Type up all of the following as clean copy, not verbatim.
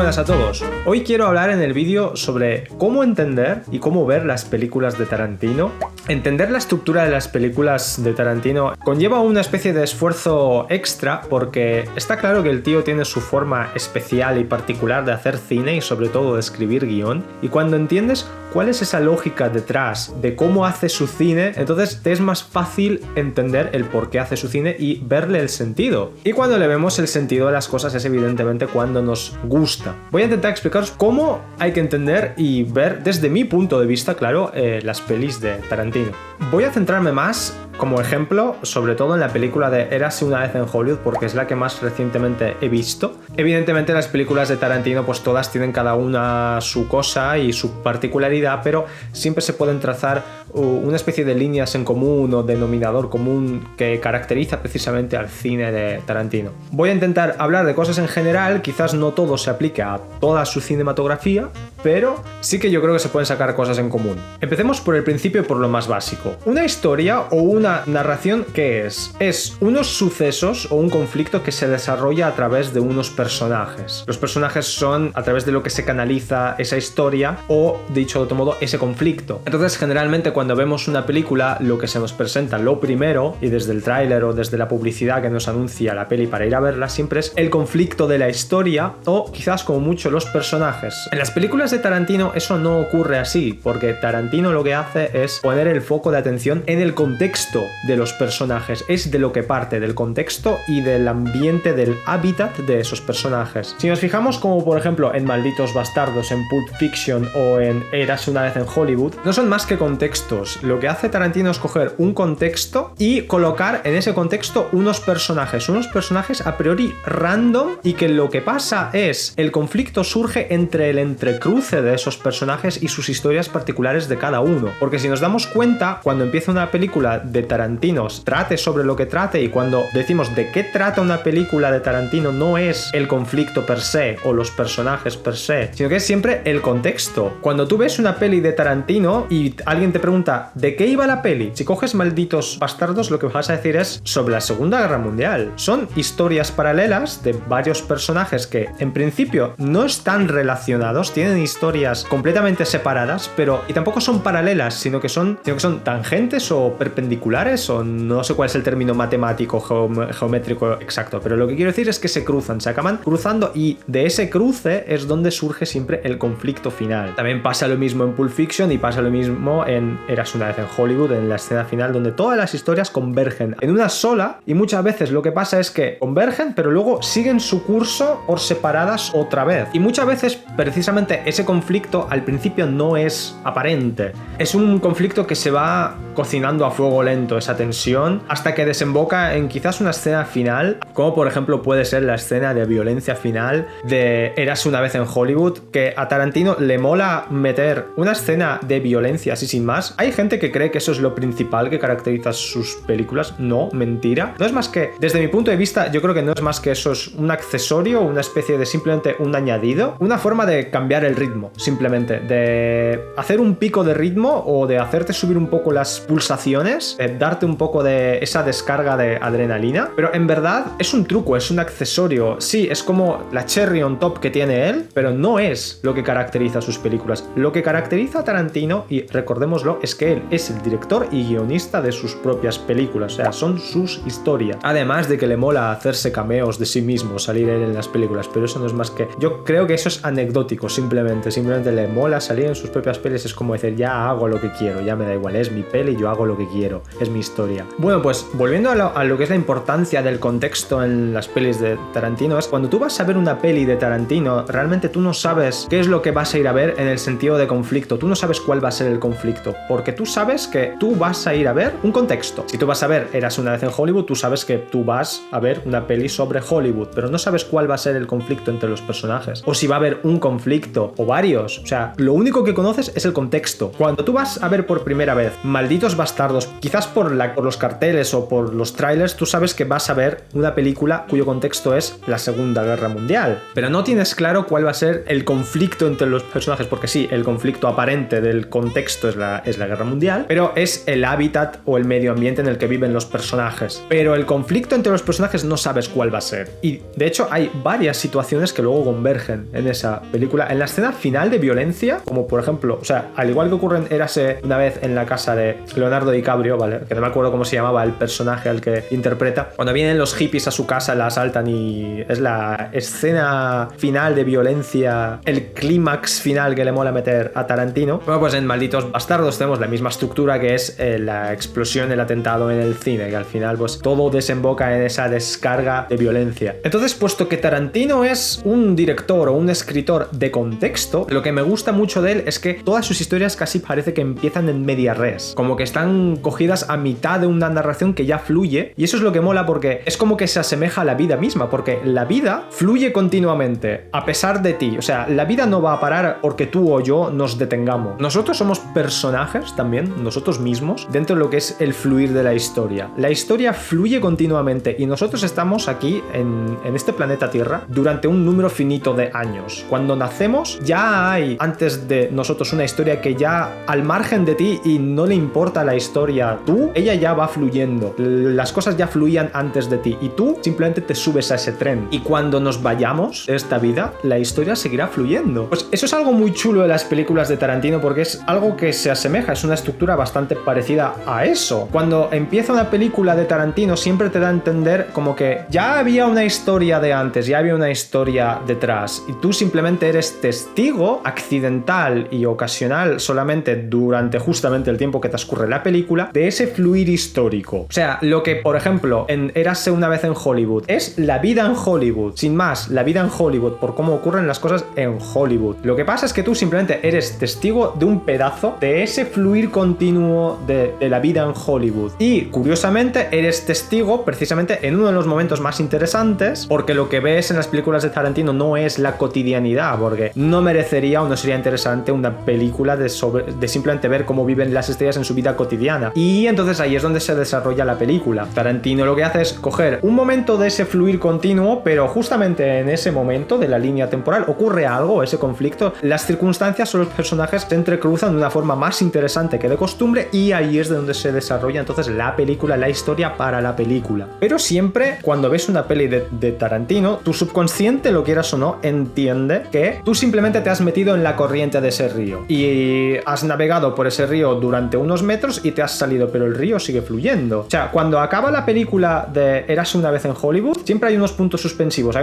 buenas a todos. Hoy quiero hablar en el vídeo sobre cómo entender y cómo ver las películas de Tarantino. Entender la estructura de las películas de Tarantino conlleva una especie de esfuerzo extra porque está claro que el tío tiene su forma especial y particular de hacer cine y sobre todo de escribir guión, y cuando entiendes cuál es esa lógica detrás de cómo hace su cine, entonces te es más fácil entender el por qué hace su cine y verle el sentido. Y cuando le vemos el sentido de las cosas es evidentemente cuando nos gusta. Voy a intentar explicaros cómo hay que entender y ver desde mi punto de vista, claro, las pelis de Tarantino. Voy a centrarme más como ejemplo, sobre todo en la película de Érase una vez en Hollywood, porque es la que más recientemente he visto. Evidentemente las películas de Tarantino pues todas tienen cada una su cosa y su particularidad, pero siempre se pueden trazar una especie de líneas en común o denominador común que caracteriza precisamente al cine de Tarantino. Voy a intentar hablar de cosas en general, quizás no todo se aplique a toda su cinematografía, pero sí que yo creo que se pueden sacar cosas en común. Empecemos por el principio, por lo más básico. Una historia o una narración, ¿qué es? Es unos sucesos o un conflicto que se desarrolla a través de unos personajes. Los personajes son a través de lo que se canaliza esa historia o, dicho de otro modo, ese conflicto. Entonces, generalmente cuando vemos una película, lo que se nos presenta, lo primero, y desde el tráiler o desde la publicidad que nos anuncia la peli para ir a verla, siempre es el conflicto de la historia o quizás como mucho los personajes. En las películas de Tarantino eso no ocurre así, porque Tarantino lo que hace es poner el foco de atención en el contexto de los personajes, es de lo que parte, del contexto y del ambiente, del hábitat de esos personajes. Si nos fijamos como por ejemplo en Malditos Bastardos, en Pulp Fiction o en Érase una vez en Hollywood, no son más que contextos. Lo que hace Tarantino es coger un contexto y colocar en ese contexto unos personajes a priori random, y que lo que pasa es el conflicto surge entre el entrecruce de esos personajes y sus historias particulares de cada uno. Porque si nos damos cuenta, cuando empieza una película de Tarantino, trate sobre lo que trate, y cuando decimos de qué trata una película de Tarantino, no es el conflicto per se o los personajes per se, sino que es siempre el contexto. Cuando tú ves una peli de Tarantino y alguien te pregunta ¿de qué iba la peli? Si coges Malditos Bastardos, lo que vas a decir es sobre la Segunda Guerra Mundial. Son historias paralelas de varios personajes que en principio no están relacionados, tienen historias completamente separadas, pero y tampoco son paralelas, sino que son tangentes o perpendiculares, o no sé cuál es el término matemático geométrico exacto, pero lo que quiero decir es que se cruzan, se acaban cruzando, y de ese cruce es donde surge siempre el conflicto final. También pasa lo mismo en Pulp Fiction y pasa lo mismo en Érase una vez en Hollywood, en la escena final, donde todas las historias convergen en una sola, y muchas veces lo que pasa es que convergen pero luego siguen su curso por separadas otra vez, y muchas veces precisamente ese conflicto al principio no es aparente, es un conflicto que se va cocinando a fuego lento, esa tensión, hasta que desemboca en quizás una escena final, como por ejemplo puede ser la escena de violencia final de Érase una vez en Hollywood, que a Tarantino le mola meter una escena de violencia así sin más. Hay gente que cree que eso es lo principal que caracteriza sus películas. No, mentira. No es más que, desde mi punto de vista, yo creo que no es más que eso, es un accesorio, una especie de simplemente un añadido, una forma de cambiar el ritmo, simplemente, de hacer un pico de ritmo o de hacerte subir un poco las pulsaciones, darte un poco de esa descarga de adrenalina, pero en verdad es un truco, es un accesorio. Sí, es como la cherry on top que tiene él, pero no es lo que caracteriza sus películas. Lo que caracteriza a Tarantino, y recordémoslo, es que él es el director y guionista de sus propias películas, o sea, son sus historias. Además de que le mola hacerse cameos de sí mismo, salir él en las películas, pero eso no es más que... Yo creo que eso es anecdótico, simplemente le mola salir en sus propias pelis, es como decir, ya hago lo que quiero, ya me da igual, es mi peli, yo hago lo que quiero, es mi historia. Bueno, pues volviendo a lo que es la importancia del contexto en las pelis de Tarantino, es cuando tú vas a ver una peli de Tarantino, realmente tú no sabes qué es lo que vas a ir a ver en el sentido de conflicto, tú no sabes cuál va a ser el conflicto, porque tú sabes que tú vas a ir a ver un contexto. Si tú vas a ver Érase una vez en Hollywood, tú sabes que tú vas a ver una peli sobre Hollywood, pero no sabes cuál va a ser el conflicto entre los personajes, o si va a haber un conflicto o varios, o sea, lo único que conoces es el contexto. Cuando tú vas a ver por primera vez Malditos Bastardos, quizás vas por los carteles o por los trailers, tú sabes que vas a ver una película cuyo contexto es la Segunda Guerra Mundial, pero no tienes claro cuál va a ser el conflicto entre los personajes, porque sí, el conflicto aparente del contexto es la Guerra Mundial, pero es el hábitat o el medio ambiente en el que viven los personajes. Pero el conflicto entre los personajes no sabes cuál va a ser. Y de hecho hay varias situaciones que luego convergen en esa película. En la escena final de violencia, como por ejemplo, o sea, al igual que ocurre en Érase una vez en la casa de Leonardo DiCaprio, ¿vale? Que no me acuerdo cómo se llamaba el personaje al que interpreta. Cuando vienen los hippies a su casa, la asaltan y es la escena final de violencia, el clímax final que le mola meter a Tarantino. Bueno, pues en Malditos Bastardos tenemos la misma estructura, que es la explosión, el atentado en el cine, que al final pues todo desemboca en esa descarga de violencia. Entonces, puesto que Tarantino es un director o un escritor de contexto, lo que me gusta mucho de él es que todas sus historias casi parece que empiezan en media res, como que están cogidas a mitad de una narración que ya fluye, y eso es lo que mola porque es como que se asemeja a la vida misma, porque la vida fluye continuamente a pesar de ti. O sea, la vida no va a parar porque tú o yo nos detengamos. Nosotros somos personajes también, nosotros mismos, dentro de lo que es el fluir de la historia. La historia fluye continuamente y nosotros estamos aquí en este planeta Tierra durante un número finito de años. Cuando nacemos ya hay antes de nosotros una historia que ya al margen de ti y no le importa la historia, ella ya va fluyendo. Las cosas ya fluían antes de ti y tú simplemente te subes a ese tren. Y cuando nos vayamos de esta vida, la historia seguirá fluyendo. Pues eso es algo muy chulo de las películas de Tarantino porque es algo que se asemeja, es una estructura bastante parecida a eso. Cuando empieza una película de Tarantino siempre te da a entender como que ya había una historia de antes, ya había una historia detrás y tú simplemente eres testigo accidental y ocasional solamente durante justamente el tiempo que transcurre la película de ese fluir histórico. O sea, lo que por ejemplo en Érase una vez en Hollywood es la vida en Hollywood, sin más, la vida en Hollywood por cómo ocurren las cosas en Hollywood. Lo que pasa es que tú simplemente eres testigo de un pedazo de ese fluir continuo de la vida en Hollywood y curiosamente eres testigo precisamente en uno de los momentos más interesantes, porque lo que ves en las películas de Tarantino no es la cotidianidad, porque no merecería o no sería interesante una película de simplemente ver cómo viven las estrellas en su vida cotidiana, y entonces ahí es donde se desarrolla la película. Tarantino lo que hace es coger un momento de ese fluir continuo, pero justamente en ese momento de la línea temporal ocurre algo, ese conflicto, las circunstancias o los personajes se entrecruzan de una forma más interesante que de costumbre y ahí es de donde se desarrolla entonces la película, la historia para la película. Pero siempre cuando ves una peli de Tarantino, tu subconsciente, lo quieras o no, entiende que tú simplemente te has metido en la corriente de ese río y has navegado por ese río durante unos metros y te has salido, pero el río sigue fluyendo. O sea, cuando acaba la película de Érase una vez en Hollywood, siempre hay unos puntos suspensivos,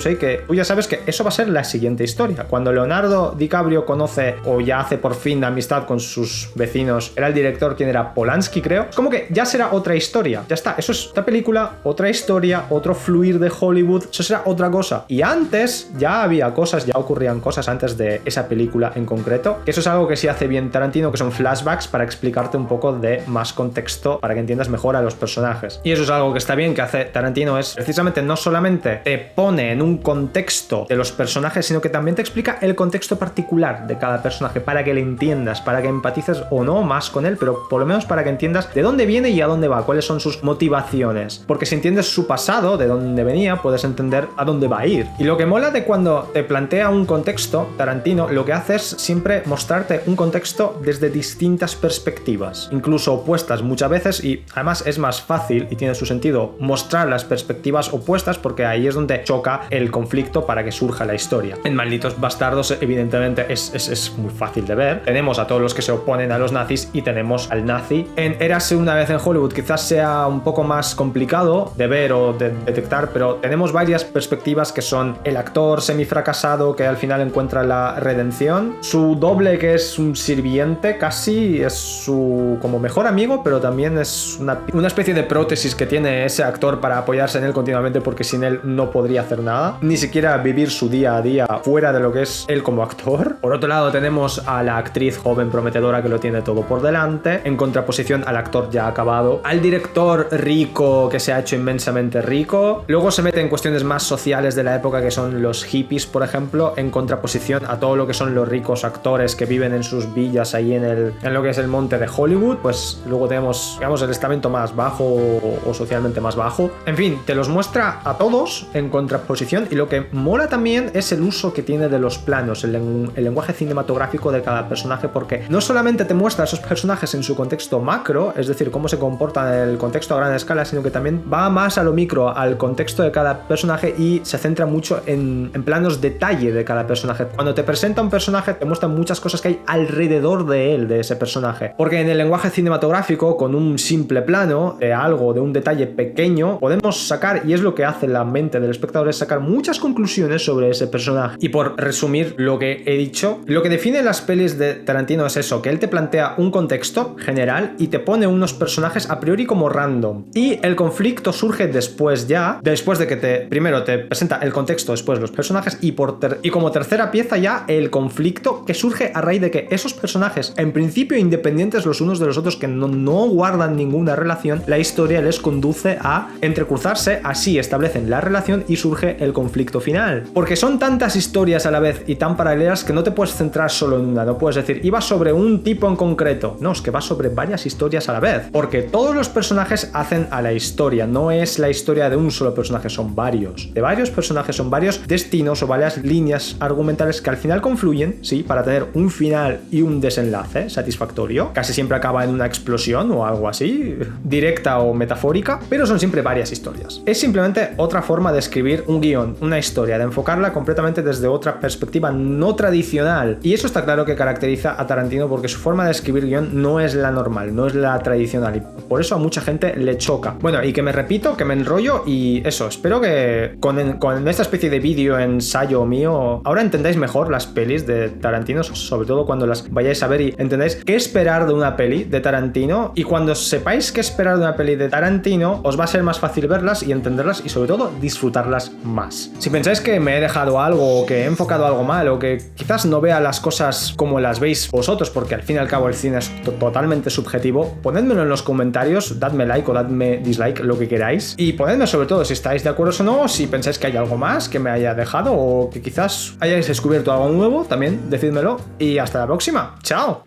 ahí que tú ya sabes que eso va a ser la siguiente historia. Cuando Leonardo DiCaprio conoce o ya hace por fin amistad con sus vecinos, era el director, quien era Polanski, creo, es como que ya será otra historia, ya está, eso es otra película, otra historia, otro fluir de Hollywood, eso será otra cosa. Y antes ya había cosas, ya ocurrían cosas antes de esa película en concreto, que eso es algo que sí hace bien Tarantino, que son flashbacks para explicarte un poco de más contexto, para que entiendas mejor a los personajes. Y eso es algo que está bien que hace Tarantino, es precisamente no solamente te pone en un contexto de los personajes, sino que también te explica el contexto particular de cada personaje para que le entiendas, para que empatices o no más con él, pero por lo menos para que entiendas de dónde viene y a dónde va, cuáles son sus motivaciones. Porque si entiendes su pasado, de dónde venía, puedes entender a dónde va a ir. Y lo que mola de cuando te plantea un contexto, Tarantino lo que hace es siempre mostrarte un contexto desde distintas perspectivas, incluso opuestas muchas veces, y además es más fácil y tiene su sentido mostrar las perspectivas opuestas porque ahí es donde choca el conflicto para que surja la historia. En Malditos Bastardos evidentemente es muy fácil de ver. Tenemos a todos los que se oponen a los nazis y tenemos al nazi. En Érase una vez en Hollywood quizás sea un poco más complicado de ver o de detectar, pero tenemos varias perspectivas que son el actor semifracasado que al final encuentra la redención, su doble que es un sirviente casi, es su como mejor amigo, pero también es una especie de prótesis que tiene ese actor para apoyarse en él continuamente porque sin él no podría hacer nada, ni siquiera vivir su día a día fuera de lo que es él como actor. Por otro lado tenemos a la actriz joven prometedora que lo tiene todo por delante, en contraposición al actor ya acabado, al director rico que se ha hecho inmensamente rico. Luego se mete en cuestiones más sociales de la época que son los hippies, por ejemplo, en contraposición a todo lo que son los ricos actores que viven en sus villas ahí en lo que es el monte de Hollywood. Pues pues luego tenemos, digamos, el estamento más bajo o socialmente más bajo. En fin, te los muestra a todos en contraposición, y lo que mola también es el uso que tiene de los planos, el lenguaje cinematográfico de cada personaje, porque no solamente te muestra a esos personajes en su contexto macro, es decir, cómo se comportan en el contexto a gran escala, sino que también va más a lo micro, al contexto de cada personaje, y se centra mucho en planos detalle de cada personaje. Cuando te presenta un personaje, te muestra muchas cosas que hay alrededor de él, de ese personaje, porque en el lenguaje cinematográfico, con un simple plano de algo, de un detalle pequeño, podemos sacar, y es lo que hace la mente del espectador, es sacar muchas conclusiones sobre ese personaje. Y por resumir lo que he dicho, lo que define las pelis de Tarantino es eso, que él te plantea un contexto general y te pone unos personajes a priori como random, y el conflicto surge después de que primero te presenta el contexto, después los personajes, y como tercera pieza ya el conflicto que surge a raíz de que esos personajes, en principio independientes los unos de los otros, que no guardan ninguna relación, la historia les conduce a entrecruzarse, así establecen la relación y surge el conflicto final. Porque son tantas historias a la vez y tan paralelas que no te puedes centrar solo en una, no puedes decir, iba sobre un tipo en concreto, no, es que va sobre varias historias a la vez, porque todos los personajes hacen a la historia, no es la historia de un solo personaje, son varios, de varios personajes, son varios destinos o varias líneas argumentales que al final confluyen, sí, para tener un final y un desenlace satisfactorio. Casi siempre acaba en una explosión o algo así, directa o metafórica, pero son siempre varias historias. Es simplemente otra forma de escribir un guión, una historia, de enfocarla completamente desde otra perspectiva no tradicional, y eso está claro que caracteriza a Tarantino, porque su forma de escribir guión no es la normal, no es la tradicional, y por eso a mucha gente le choca. Bueno, y que me repito, que me enrollo, y eso, espero que con esta especie de vídeo ensayo mío ahora entendáis mejor las pelis de Tarantino, sobre todo cuando las vayáis a ver y entendáis qué esperar de una peli de Tarantino, y cuando sepáis qué esperar de una peli de Tarantino os va a ser más fácil verlas y entenderlas, y sobre todo disfrutarlas más. Si pensáis que me he dejado algo, o que he enfocado algo mal, o que quizás no vea las cosas como las veis vosotros, porque al fin y al cabo el cine es totalmente subjetivo, ponedmelo en los comentarios, dadme like o dadme dislike, lo que queráis, y ponedme sobre todo si estáis de acuerdo o no, si pensáis que hay algo más que me haya dejado, o que quizás hayáis descubierto algo nuevo, también decídmelo, y hasta la próxima. ¡Chao!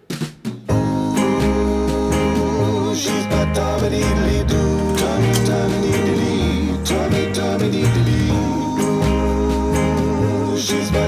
She's my